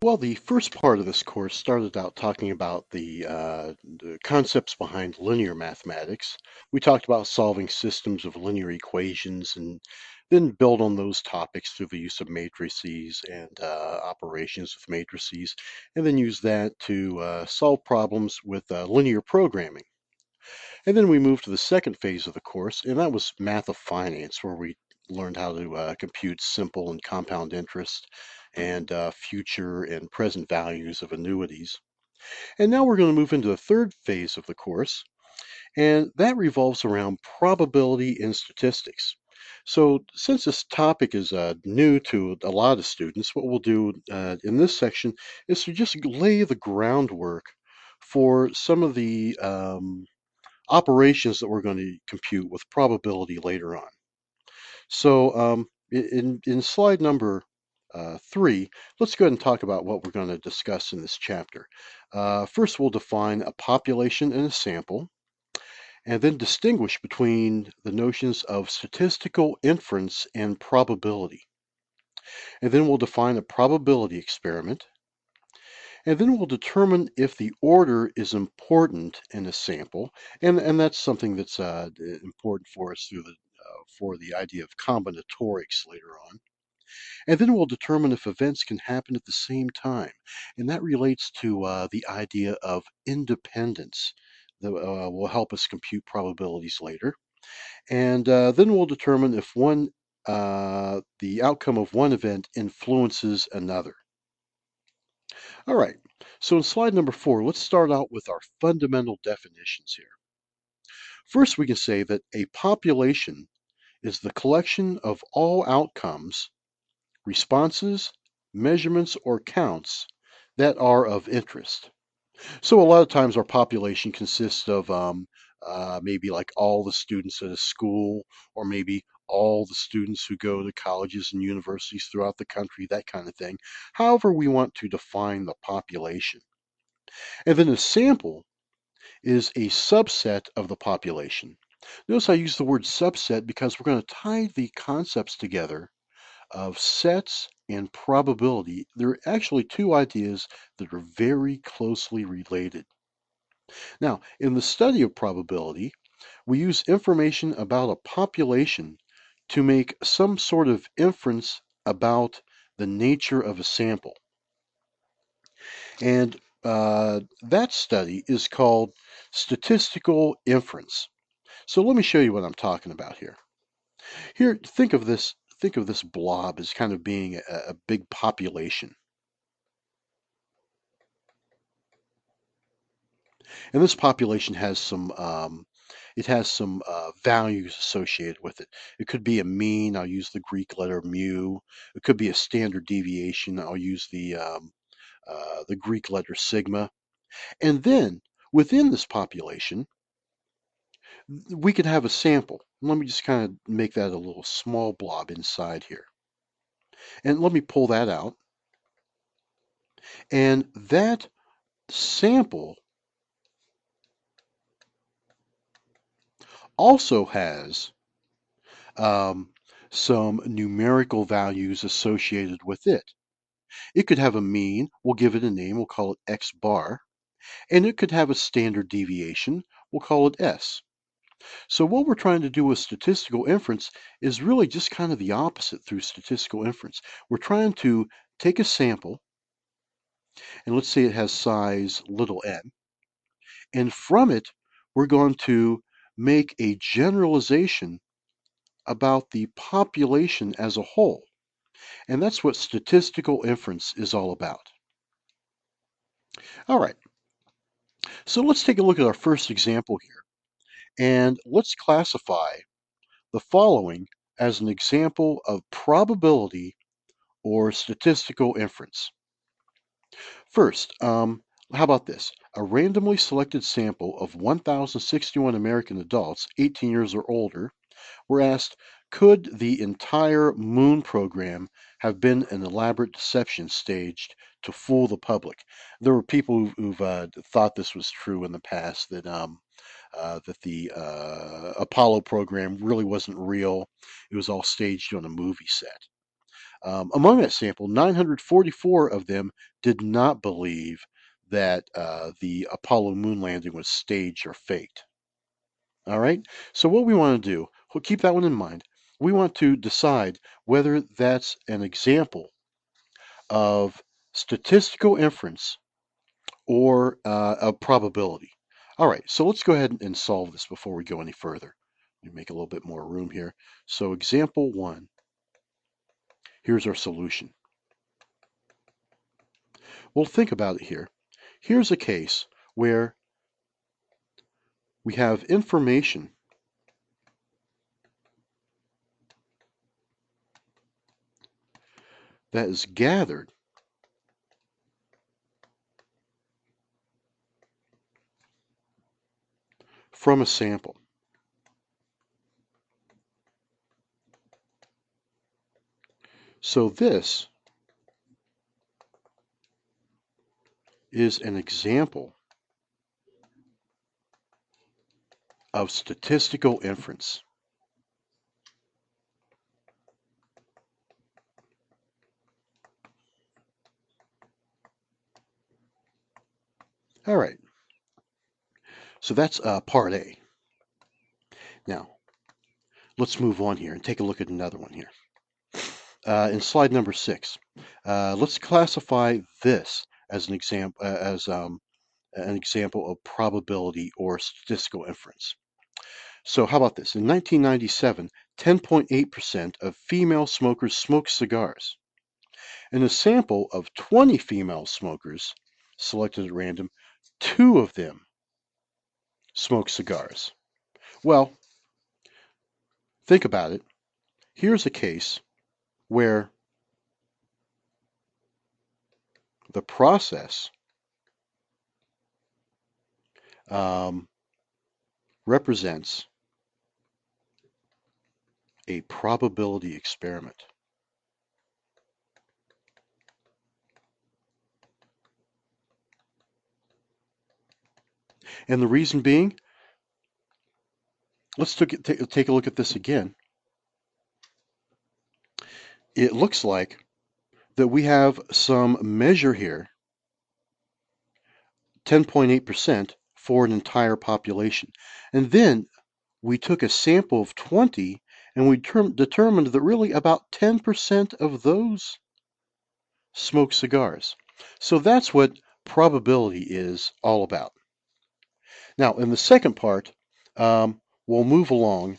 Well, the first part of this course started out talking about the concepts behind linear mathematics. We talked about solving systems of linear equations and then build on those topics through the use of matrices and operations with matrices, and then use that to solve problems with linear programming. And then we moved to the second phase of the course, and that was math of finance, where we learned how to compute simple and compound interest and future and present values of annuities. And now we're going to move into the third phase of the course, and that revolves around probability and statistics. So, since this topic is new to a lot of students, what we'll do in this section is to just lay the groundwork for some of the operations that we're going to compute with probability later on. So in slide number 3, let's go ahead and talk about what we're going to discuss in this chapter. First, we'll define a population and a sample, and then distinguish between the notions of statistical inference and probability. And then we'll define a probability experiment, and then we'll determine if the order is important in a sample, and that's something that's important for us through for the idea of combinatorics later on. And then we'll determine if events can happen at the same time, and that relates to the idea of independence that will help us compute probabilities later. And then we'll determine if the outcome of one event influences another. All right, so in slide number 4, let's start out with our fundamental definitions here. First, we can say that a population is the collection of all outcomes, responses, measurements, or counts that are of interest. So a lot of times our population consists of maybe like all the students at a school, or maybe all the students who go to colleges and universities throughout the country, that kind of thing. However, we want to define the population. And then a sample is a subset of the population. Notice I use the word subset because we're going to tie the concepts together of sets and probability. There are actually two ideas that are very closely related. Now, in the study of probability, we use information about a population to make some sort of inference about the nature of a sample. And that study is called statistical inference. So let me show you what I'm talking about here. Here, think of this blob as kind of being a big population. And this population has some values associated with it. It could be a mean. I'll use the Greek letter mu. It could be a standard deviation. I'll use the Greek letter sigma. And then within this population, we could have a sample. Let me just kind of make that a little small blob inside here. And let me pull that out. And that sample also has um, some numerical values associated with it. It could have a mean, we'll give it a name, we'll call it X bar, and it could have a standard deviation, we'll call it S. So what we're trying to do with statistical inference is really just kind of the opposite through statistical inference. We're trying to take a sample, and let's say it has size little n, and from it, we're going to make a generalization about the population as a whole. And that's what statistical inference is all about. All right, so let's take a look at our first example here. And let's classify the following as an example of probability or statistical inference. First, how about this? A randomly selected sample of 1,061 American adults, 18 years or older, were asked, could the entire moon program have been an elaborate deception staged to fool the public? There were people who've thought this was true in the past, that the Apollo program really wasn't real. It was all staged on a movie set. Among that sample, 944 of them did not believe that the Apollo moon landing was staged or faked. All right. So what we want to do, we'll keep that one in mind. We want to decide whether that's an example of statistical inference or a probability. All right. So let's go ahead and solve this before we go any further. Let me make a little bit more room here. So example one, here's our solution. Well, think about it here. Here's a case where we have information that is gathered from a sample. So this is an example of statistical inference. All right, so that's part A. Now, let's move on here and take a look at another one here. In slide number 6, let's classify this as an example of probability or statistical inference. So how about this? In 1997, 10.8% of female smokers smoked cigars. In a sample of 20 female smokers selected at random, 2 of them smoked cigars. Well, think about it. Here's a case where the process represents a probability experiment. And the reason being, let's take a look at this again. It looks like that we have some measure here, 10.8% for an entire population. And then we took a sample of 20 and we determined that really about 10% of those smoke cigars. So that's what probability is all about. Now, in the second part, we'll move along